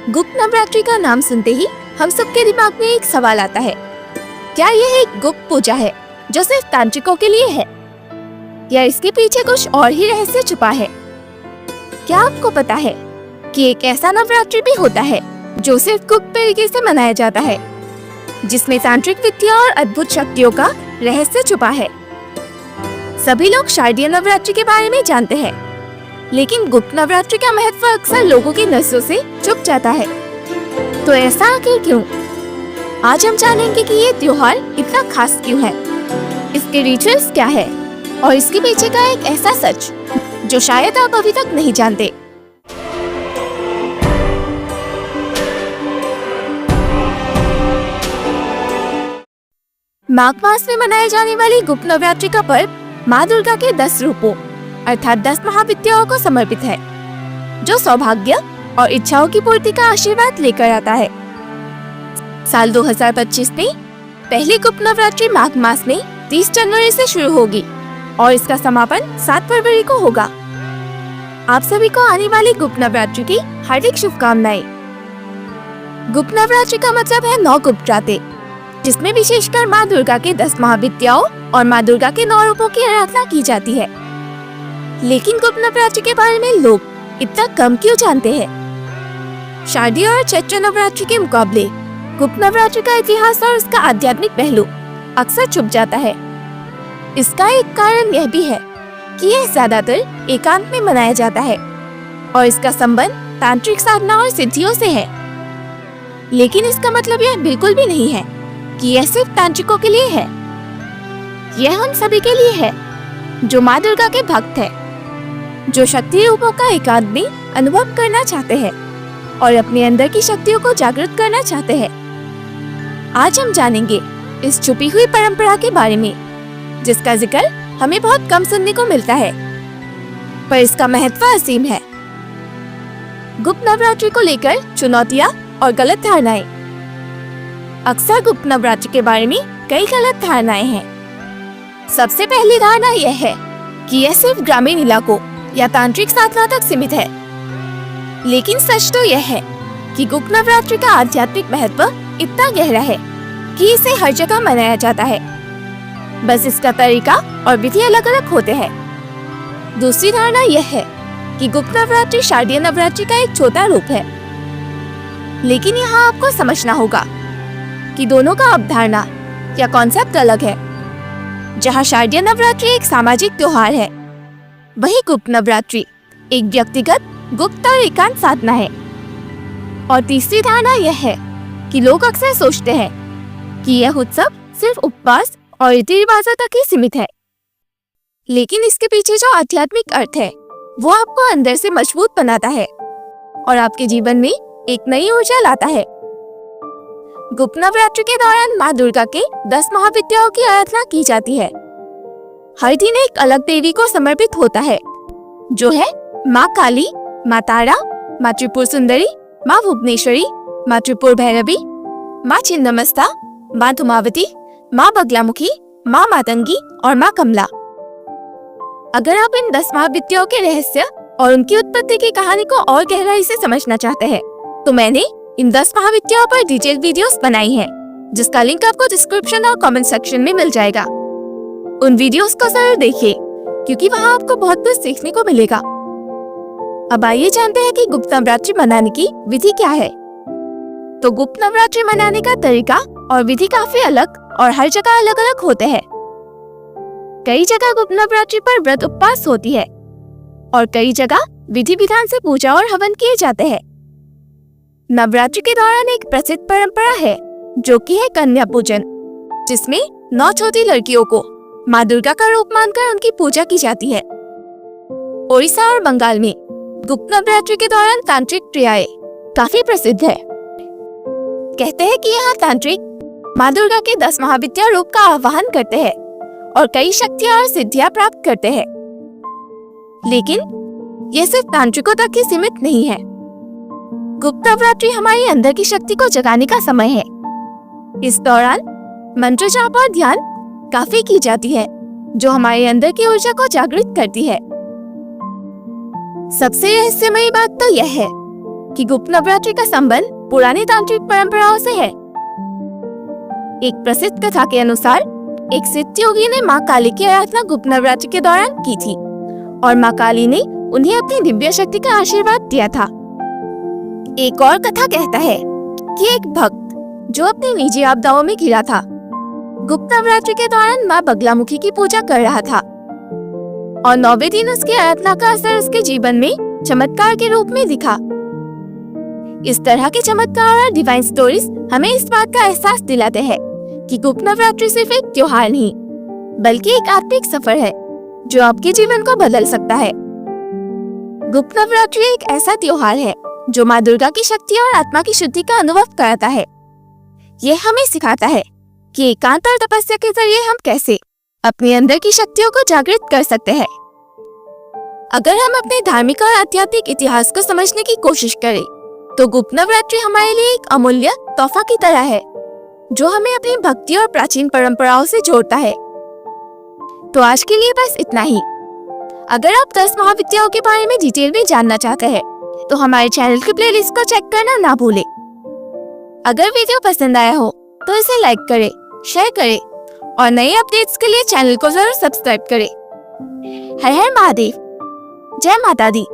गुप्त नवरात्रि का नाम सुनते ही हम सबके दिमाग में एक सवाल आता है, क्या यह एक गुप्त पूजा है जो सिर्फ तांत्रिकों के लिए है, या इसके पीछे कुछ और ही रहस्य छुपा है? क्या आपको पता है कि एक ऐसा नवरात्रि भी होता है जो सिर्फ गुप्त तरीके से मनाया जाता है, जिसमें तांत्रिक विद्या और अद्भुत शक्तियों का रहस्य छुपा है। सभी लोग शारदीय नवरात्रि के बारे में जानते हैं, लेकिन गुप्त नवरात्रि का महत्व अक्सर लोगों की नजरों से छुप जाता है। तो ऐसा आखिर क्यों? आज हम जानेंगे कि ये त्योहार इतना खास क्यों है, इसके रिचुअल्स क्या है और इसके पीछे का एक ऐसा सच जो शायद आप अभी तक नहीं जानते। माघ मास में मनाए जाने वाली गुप्त नवरात्रि का पर्व माँ दुर्गा के 10 रूपों अर्थात 10 महाविद्याओं को समर्पित है, जो सौभाग्य और इच्छाओं की पूर्ति का आशीर्वाद लेकर आता है। साल 2025 में पहली गुप्त नवरात्रि माघ मास में 30 जनवरी से शुरू होगी और इसका समापन 7 फरवरी को होगा। आप सभी को आने वाली गुप्त नवरात्रि की हार्दिक शुभकामनाएं। गुप्त नवरात्रि का मतलब है 9 गुप्त रातें, जिसमें विशेषकर माँ दुर्गा के 10 महाविद्याओं और माँ दुर्गा के 9 रूपों की आराधना की जाती है। लेकिन गुप्त नवरात्रि के बारे में लोग इतना कम क्यों जानते हैं? शारदीय और चैत्र नवरात्रि के मुकाबले गुप्त नवरात्रि का इतिहास और उसका आध्यात्मिक पहलू अक्सर छुप जाता है। इसका एक कारण यह भी है कि यह ज्यादातर एकांत में मनाया जाता है और इसका संबंध तांत्रिक साधना और सिद्धियों से है। लेकिन इसका मतलब यह बिल्कुल भी नहीं है कि यह सिर्फ तांत्रिकों के लिए है। यह हम सभी के लिए है जो माँ दुर्गा के भक्त है, जो शक्ति रूपों का एकांत में अनुभव करना चाहते हैं और अपने अंदर की शक्तियों को जागृत करना चाहते हैं। आज हम जानेंगे इस छुपी हुई परंपरा के बारे में, जिसका जिक्र हमें बहुत कम सुनने को मिलता है, पर इसका महत्व असीम है। गुप्त नवरात्रि को लेकर चुनौतियाँ और गलत धारणाएं। अक्सर गुप्त नवरात्रि के बारे में कई गलत धारणाएं हैं। सबसे पहली धारणा यह है कि यह सिर्फ ग्रामीण इलाकों या तांत्रिक साधना तक सीमित है। लेकिन सच तो यह है कि गुप्त नवरात्रि का आध्यात्मिक महत्व इतना गहरा है कि इसे हर जगह मनाया जाता है, बस इसका तरीका और विधि अलग अलग होते हैं। दूसरी धारणा यह है कि गुप्त नवरात्रि शारदीय नवरात्रि का एक छोटा रूप है। लेकिन यहाँ आपको समझना होगा कि दोनों का अवधारणा या कॉन्सेप्ट अलग है। जहाँ शारदीय नवरात्रि एक सामाजिक त्योहार है, वही गुप्त नवरात्रि एक व्यक्तिगत गुप्त और एकांत साधना है। और तीसरी धारणा यह है कि लोग अक्सर सोचते हैं कि यह उत्सव सिर्फ उपवास और रीति रिवाजों तक ही सीमित है। लेकिन इसके पीछे जो आध्यात्मिक अर्थ है वो आपको अंदर से मजबूत बनाता है और आपके जीवन में एक नई ऊर्जा लाता है। गुप्त नवरात्रि के दौरान माँ दुर्गा के 10 महाविद्याओं की आराधना की जाती है। हर दिन एक अलग देवी को समर्पित होता है, जो है माँ काली, माँ तारा, माँ त्रिपुर सुंदरी, माँ भुवनेश्वरी, माँ त्रिपुर भैरवी, माँ छिन्नमस्ता, माँ धूमावती, माँ बगलामुखी, माँ मातंगी और माँ कमला। अगर आप इन 10 महाविद्याओं के रहस्य और उनकी उत्पत्ति की कहानी को और गहराई से समझना चाहते हैं, तो मैंने इन 10 महाविद्याओं पर डिटेल वीडियोस बनाई हैं, जिसका लिंक आपको डिस्क्रिप्शन और कमेंट सेक्शन में मिल जाएगा। उन वीडियोस को जरूर देखिए, क्योंकि वहाँ आपको बहुत कुछ सीखने को मिलेगा। अब आइए जानते हैं कि गुप्त नवरात्रि मनाने की विधि क्या है। तो गुप्त नवरात्रि मनाने का तरीका और विधि काफी अलग और हर जगह अलग अलग होते हैं। कई जगह गुप्त नवरात्रि पर व्रत उपवास होती है और कई जगह विधि विधान से पूजा और हवन किए जाते हैं। नवरात्रि के दौरान एक प्रसिद्ध परंपरा है जो कि है कन्या पूजन, जिसमें 9 छोटी लड़कियों को माँ दुर्गा का रूप मानकर उनकी पूजा की जाती है। ओडिशा और बंगाल में गुप्त नवरात्रि के दौरान तांत्रिक क्रियाएं काफी प्रसिद्ध है। कहते हैं कि यहाँ तांत्रिक माँ दुर्गा के 10 महाविद्या रूप का आह्वान करते हैं और कई शक्तियाँ और सिद्धियाँ प्राप्त करते हैं। लेकिन यह सिर्फ तांत्रिकों तक ही सीमित नहीं है। गुप्त नवरात्रि हमारे अंदर की शक्ति को जगाने का समय है। इस दौरान मंत्र जाप और ध्यान काफी की जाती है, जो हमारे अंदर की ऊर्जा को जागृत करती है। सबसे रहस्यमयी बात तो यह है कि गुप्त नवरात्रि का संबंध पुरानी तांत्रिक परंपराओं से है। एक प्रसिद्ध कथा के अनुसार एक सिद्ध योगी ने माँ काली की आराधना गुप्त नवरात्रि के दौरान की थी और माँ काली ने उन्हें अपनी दिव्य शक्ति का आशीर्वाद दिया था। एक और कथा कहता है कि एक भक्त जो अपनी निजी आपदाओं में घिरा था, गुप्त नवरात्रि के दौरान माँ बगलामुखी की पूजा कर रहा था और 9वें दिन उसकी आराधना का असर उसके जीवन में चमत्कार के रूप में दिखा। इस तरह के चमत्कार और डिवाइन स्टोरीज हमें इस बात का एहसास दिलाते हैं कि गुप्त नवरात्रि सिर्फ एक त्योहार नहीं, बल्कि एक आत्मिक सफर है जो आपके जीवन को बदल सकता है। गुप्त नवरात्रि एक ऐसा त्योहार है जो माँ दुर्गा की शक्ति और आत्मा की शुद्धि का अनुभव कराता है। यह हमें सिखाता है कि एकांत और तपस्या के जरिए हम कैसे अपने अंदर की शक्तियों को जागृत कर सकते हैं। अगर हम अपने धार्मिक और आध्यात्मिक इतिहास को समझने की कोशिश करें, तो गुप्त नवरात्रि हमारे लिए एक अमूल्य तोहफा की तरह है जो हमें अपनी भक्ति और प्राचीन परंपराओं से जोड़ता है। तो आज के लिए बस इतना ही। अगर आप 10 महाविद्याओं के बारे में डिटेल में जानना चाहते हैं, तो हमारे चैनल की प्लेलिस्ट को चेक करना ना भूलें। अगर वीडियो पसंद आया हो तो इसे लाइक करें, शेयर करें और नए अपडेट्स के लिए चैनल को जरूर सब्सक्राइब करें। हर हर महादेव, जय माता दी।